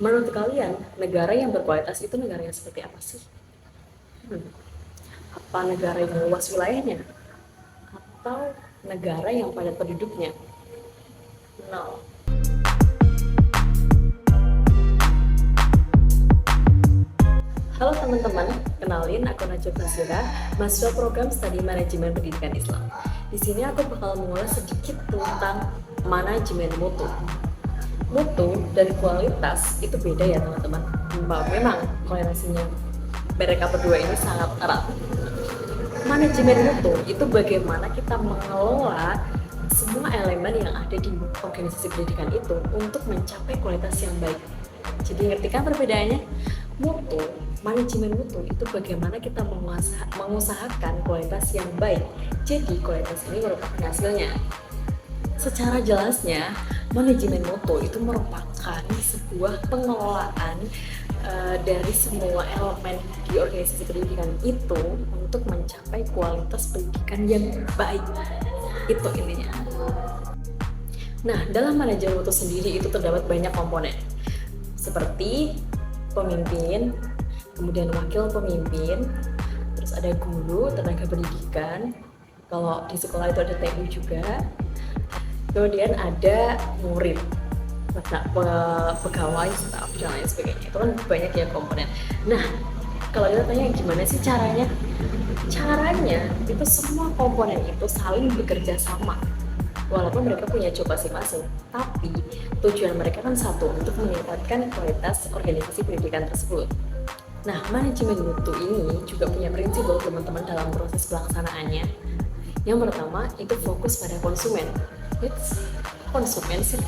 Menurut kalian, negara yang berkualitas itu negara yang seperti apa sih? Hmm. Apa negara yang luas wilayahnya? Atau negara yang padat penduduknya? No. Halo teman-teman, kenalin aku Najwa Basira, mahasiswa program Studi Manajemen Pendidikan Islam. Di sini aku bakal mengulas sedikit tentang manajemen mutu. Mutu dan kualitas itu beda ya teman-teman. Memang korelasinya mereka berdua ini sangat erat. Manajemen mutu itu bagaimana kita mengelola semua elemen yang ada di organisasi pendidikan itu untuk mencapai kualitas yang baik. Jadi ngerti kan perbedaannya? Manajemen mutu itu bagaimana kita mengusahakan kualitas yang baik. Jadi kualitas ini merupakan hasilnya. Secara jelasnya, manajemen mutu itu merupakan sebuah pengelolaan dari semua elemen di organisasi pendidikan itu untuk mencapai kualitas pendidikan yang baik. Itu intinya. Nah, dalam manajemen mutu sendiri itu terdapat banyak komponen seperti pemimpin, kemudian wakil pemimpin, terus ada guru, tenaga pendidikan, kalau di sekolah itu ada TU juga, kemudian ada murid, pegawai, staf, dan lain sebagainya. Itu kan banyak ya komponen. Nah, kalau kita tanya gimana sih caranya? Caranya itu semua komponen itu saling bekerja sama. Walaupun mereka punya job masing-masing, tapi tujuan mereka kan satu, untuk meningkatkan kualitas organisasi pendidikan tersebut. Nah, manajemen mutu ini juga punya prinsip loh teman-teman dalam proses pelaksanaannya. Yang pertama, itu fokus pada konsumen. It's konsumen sih.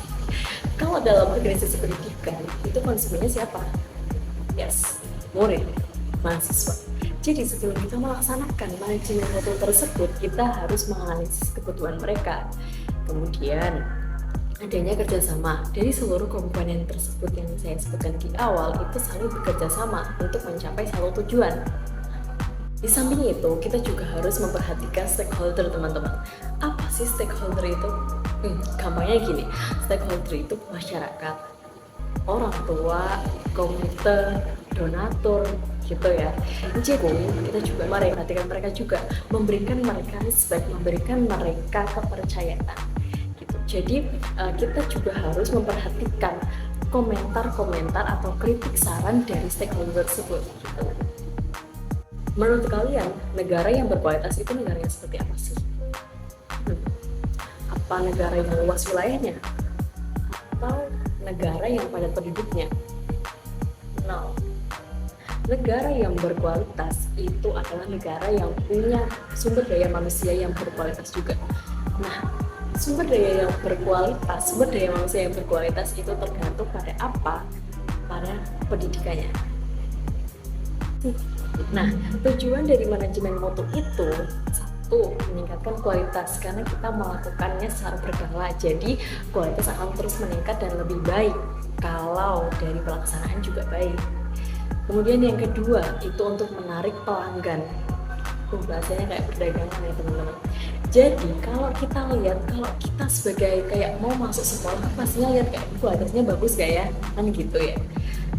Kalau dalam organisasi pendidikan, itu konsumennya siapa? Yes, murid, mahasiswa. Jadi sebelum kita melaksanakan manajemen mutu tersebut, kita harus menganalisis kebutuhan mereka. Kemudian adanya kerjasama dari seluruh komponen tersebut yang saya sebutkan di awal itu saling bekerja sama untuk mencapai satu tujuan. Di samping itu, kita juga harus memperhatikan stakeholder teman-teman. Apa sih stakeholder itu? Gampangnya gini, stakeholder itu masyarakat, orang tua, komite, donatur, gitu ya. Jadi kita juga memperhatikan mereka juga, memberikan mereka respect, memberikan mereka kepercayaan. Gitu. Jadi kita juga harus memperhatikan komentar-komentar atau kritik saran dari stakeholder tersebut. Gitu. Menurut kalian, negara yang berkualitas itu negara yang seperti apa sih? Apa negara yang luas wilayahnya? Atau negara yang padat penduduknya? No. Negara yang berkualitas itu adalah negara yang punya sumber daya manusia yang berkualitas juga. Nah, sumber daya manusia yang berkualitas itu tergantung pada apa? Pada pendidikannya. Nah, tujuan dari manajemen mutu itu satu, meningkatkan kualitas karena kita melakukannya secara berkala. Jadi kualitas akan terus meningkat dan lebih baik kalau dari pelaksanaan juga baik. Kemudian yang kedua itu untuk menarik pelanggan. Bahasanya kayak perdagangan ya teman-teman. Jadi kalau kita sebagai kayak mau masuk sekolah pastinya lihat kayak kualitasnya bagus gak ya, kan gitu ya.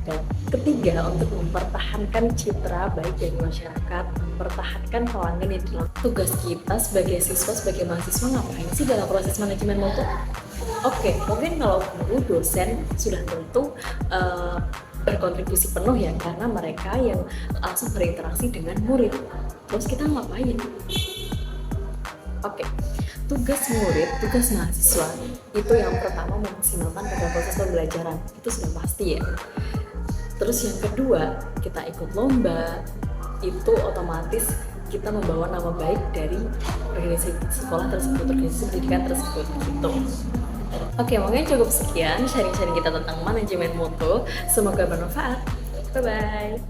Dan ketiga, untuk mempertahankan citra baik dari masyarakat, mempertahankan pelanggan yang dalam tugas kita sebagai siswa, sebagai mahasiswa ngapain sih dalam proses manajemen mutu? Oke, mungkin kalau guru, dosen sudah tentu berkontribusi penuh ya, karena mereka yang langsung berinteraksi dengan murid. Terus kita ngapain? Oke, tugas murid, tugas mahasiswa itu yang pertama memaksimalkan pada proses pembelajaran, itu sudah pasti ya. Terus yang kedua, kita ikut lomba, itu otomatis kita membawa nama baik dari organisasi sekolah tersebut, organisasi pendidikan tersebut gitu. Oke, mungkin cukup sekian sharing-sharing kita tentang manajemen mutu. Semoga bermanfaat. Bye-bye.